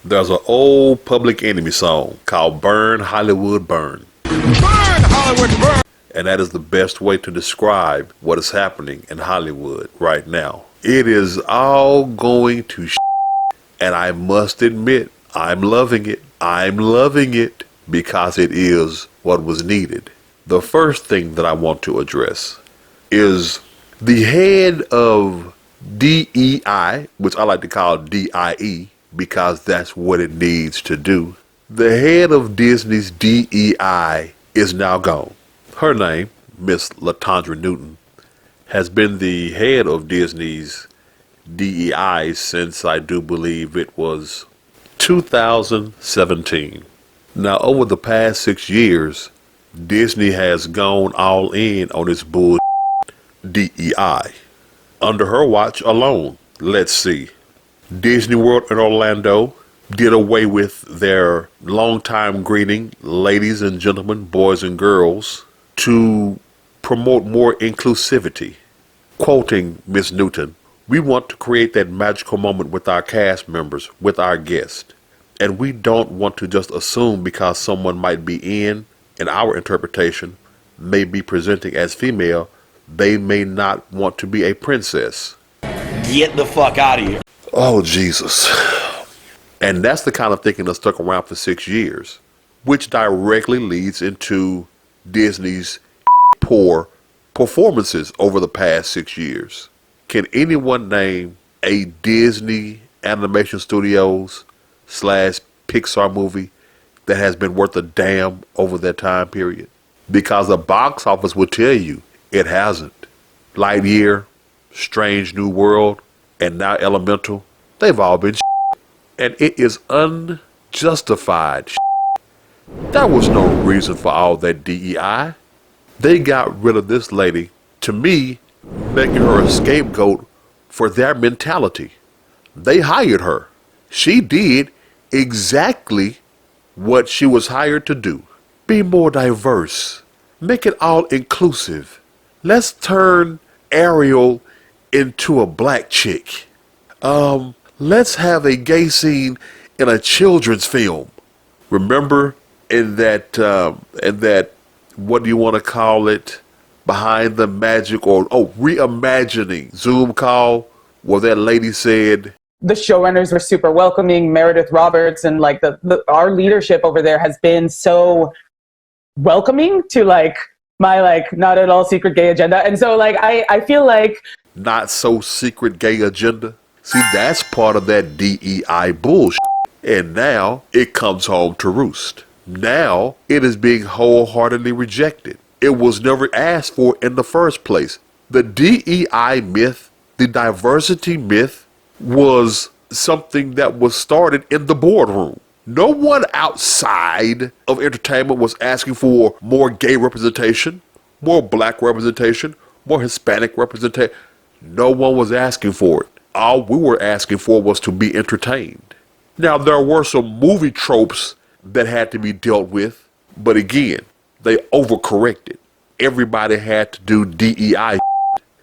There's an old Public Enemy song called Burn Hollywood Burn. Burn, Hollywood, burn! And that is the best way to describe what is happening in Hollywood right now. It is all going to and I must admit, I'm loving it. I'm loving it because it is what was needed. The first thing that I want to address is the head of DEI, which I like to call DIE because that's what it needs to do. The head of Disney's DEI is now gone. Her name, Miss LaTondra Newton, has been the head of Disney's DEI since I do believe it was 2017. Now, over the past 6 years, Disney has gone all in on its bull DEI. Under her watch alone, let's see, Disney World in Orlando did away with their long-time greeting, ladies and gentlemen, boys and girls, to promote more inclusivity. Quoting Miss Newton, "We want to create that magical moment with our cast members, with our guests. And we don't want to just assume because someone might be in our interpretation, may be presenting as female, they may not want to be a princess." Get the fuck out of here. Oh, Jesus. And that's the kind of thinking that stuck around for 6 years, which directly leads into Disney's poor performances over the past 6 years. Can anyone name a Disney Animation Studios / Pixar movie that has been worth a damn over that time period? Because the box office will tell you it hasn't. Lightyear, Strange New World, and now Elemental, they've all been and it is unjustified. There was no reason for all that DEI. They got rid of this lady, to me, making her a scapegoat for their mentality. They hired her. She did exactly what she was hired to do. Be more diverse. Make it all inclusive. Let's turn Ariel into a black chick. Let's have a gay scene in a children's film. Remember in that, what do you want to call it? Behind the Magic or reimagining Zoom call where that lady said the showrunners were super welcoming, Meredith Roberts, and like our leadership over there has been so welcoming to like my like not at all secret gay agenda. And so like I feel like not so secret gay agenda. See, that's part of that DEI bullshit. And now it comes home to roost. Now it is being wholeheartedly rejected. It was never asked for in the first place. The DEI myth, the diversity myth, was something that was started in the boardroom. No one outside of entertainment was asking for more gay representation, more black representation, more Hispanic representation. No one was asking for it. All we were asking for was to be entertained. Now, there were some movie tropes that had to be dealt with, but again, they overcorrected. Everybody had to do DEI.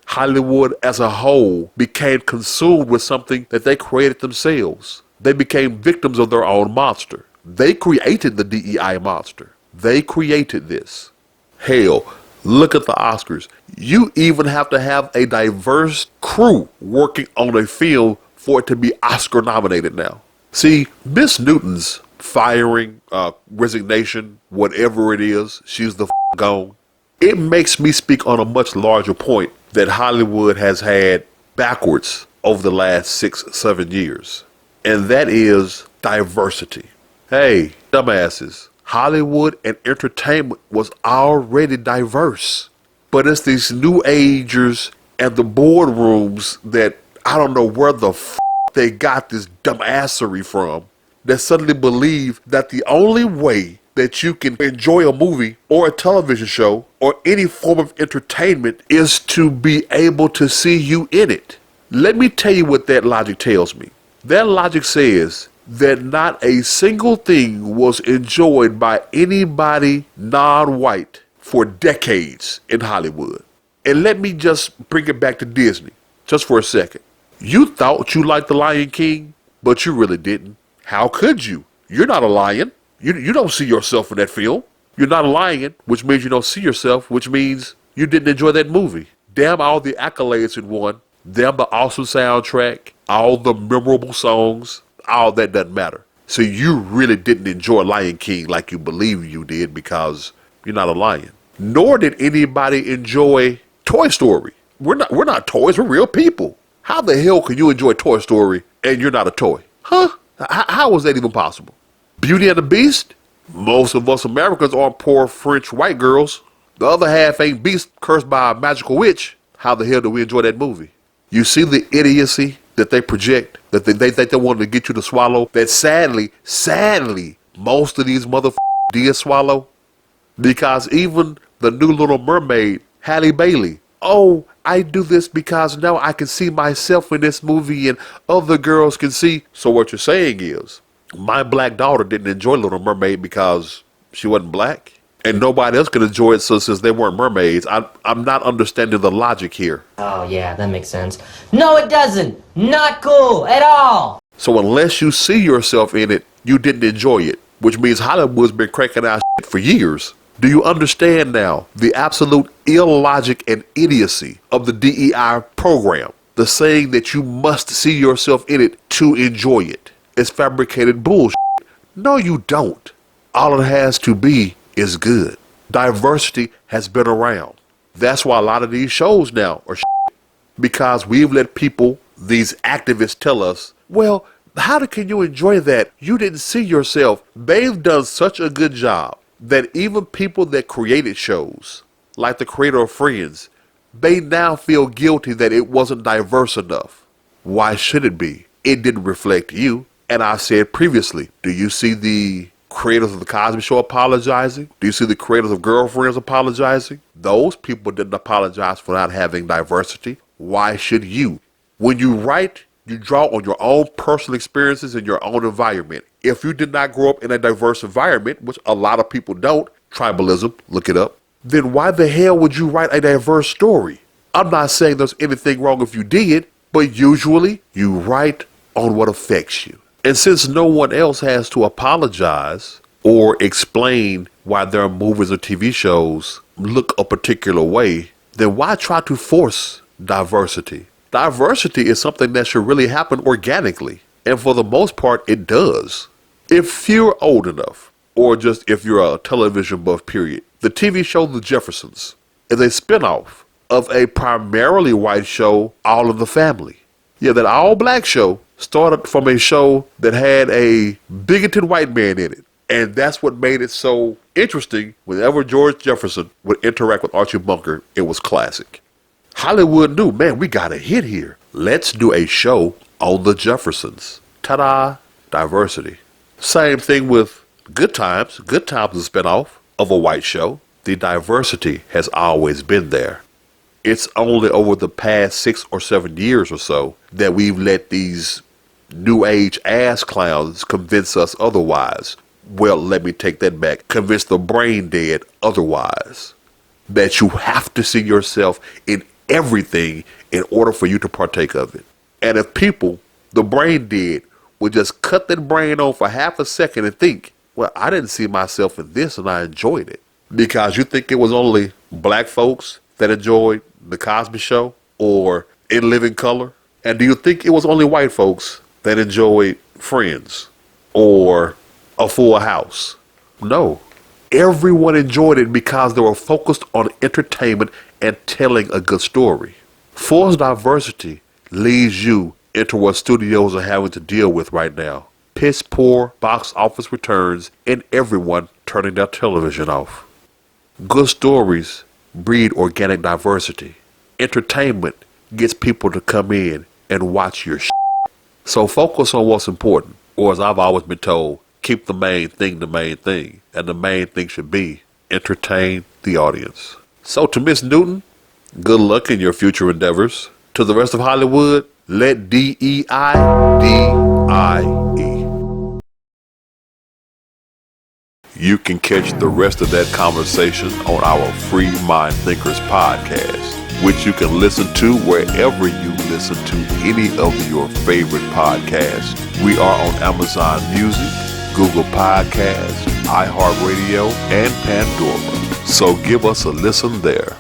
Hollywood as a whole became consumed with something that they created themselves. They became victims of their own monster. They created the DEI monster. They created this. Hell, look at the Oscars. You even have to have a diverse crew working on a film for it to be Oscar nominated now. See, Miss Newton's firing, resignation, whatever it is, she's the gone. It makes me speak on a much larger point that Hollywood has had backwards over the last 6-7 years. And that is diversity. Hey, dumbasses, Hollywood and entertainment was already diverse. But it's these new agers and the boardrooms that I don't know where the they got this dumbassery from that suddenly believe that the only way that you can enjoy a movie or a television show or any form of entertainment is to be able to see you in it. Let me tell you what that logic tells me. That logic says that not a single thing was enjoyed by anybody non-white for decades in Hollywood. And let me just bring it back to Disney just for a second. You thought you liked The Lion King, but you really didn't. How could you? You're not a lion. You don't see yourself in that film. You're not a lion, which means you don't see yourself, which means you didn't enjoy that movie. Damn all the accolades it won. Damn the awesome soundtrack, all the memorable songs, all that doesn't matter. So you really didn't enjoy Lion King like you believe you did because you're not a lion. Nor did anybody enjoy Toy Story. We're not toys, we're real people. How the hell can you enjoy Toy Story and you're not a toy? Huh? How is that even possible? Beauty and the Beast? Most of us Americans aren't poor French white girls. The other half ain't beast cursed by a magical witch. How the hell do we enjoy that movie? You see the idiocy that they project, that they think they wanted to get you to swallow, that sadly, most of these motherfuckers did swallow. Because even the new Little Mermaid, Halle Bailey, oh, I do this because now I can see myself in this movie and other girls can see. So what you're saying is, my black daughter didn't enjoy Little Mermaid because she wasn't black? And nobody else could enjoy it since they weren't mermaids. I'm not understanding the logic here. Oh, yeah, that makes sense. No, it doesn't. Not cool at all. So unless you see yourself in it, you didn't enjoy it, which means Hollywood's been cranking out shit for years. Do you understand now the absolute illogic and idiocy of the DEI program? The saying that you must see yourself in it to enjoy it. It's fabricated bullshit. No, you don't. All it has to be is good. Diversity has been around. That's why a lot of these shows now are shit. Because we've let people, these activists, tell us, well, how can you enjoy that? You didn't see yourself. They've done such a good job that even people that created shows, like the creator of Friends, they now feel guilty that it wasn't diverse enough. Why should it be? It didn't reflect you. And I said previously, do you see the creators of The Cosby Show apologizing? Do you see the creators of Girlfriends apologizing? Those people didn't apologize for not having diversity. Why should you? When you write, you draw on your own personal experiences in your own environment. If you did not grow up in a diverse environment, which a lot of people don't, tribalism, look it up, then why the hell would you write a diverse story? I'm not saying there's anything wrong if you did, but usually you write on what affects you. And since no one else has to apologize or explain why their movies or TV shows look a particular way, then why try to force diversity? Diversity is something that should really happen organically. And for the most part, it does. If you're old enough, or just if you're a television buff period, the TV show The Jeffersons is a spinoff of a primarily white show, All in the Family. Yeah, that all black show started from a show that had a bigoted white man in it. And that's what made it so interesting. Whenever George Jefferson would interact with Archie Bunker, it was classic. Hollywood knew, man, we got a hit here. Let's do a show on the Jeffersons. Ta-da! Diversity. Same thing with Good Times. Good Times is a spinoff of a white show. The diversity has always been there. It's only over the past 6 or 7 years or so that we've let these new age ass clowns convince us otherwise. Well, let me take that back. Convince the brain dead otherwise. That you have to see yourself in everything in order for you to partake of it. And if people, the brain dead, would just cut that brain on for half a second and think, well, I didn't see myself in this and I enjoyed it. Because you think it was only black folks that enjoyed The Cosby Show or In Living Color? And do you think it was only white folks that enjoyed Friends or A Full House? No. Everyone enjoyed it because they were focused on entertainment and telling a good story. Forced diversity leads you into what studios are having to deal with right now. Piss poor box office returns and everyone turning their television off. Good stories breed organic diversity. Entertainment gets people to come in and watch your shit. So focus on what's important. Or as I've always been told, keep the main thing the main thing. And the main thing should be entertain the audience. So to Miss Newton, good luck in your future endeavors. To the rest of Hollywood, let DEI DIE. You can catch the rest of that conversation on our Free Mind Thinkers podcast. which you can listen to wherever you listen to any of your favorite podcasts. We are on Amazon Music, Google Podcasts, iHeartRadio, and Pandora. So give us a listen there.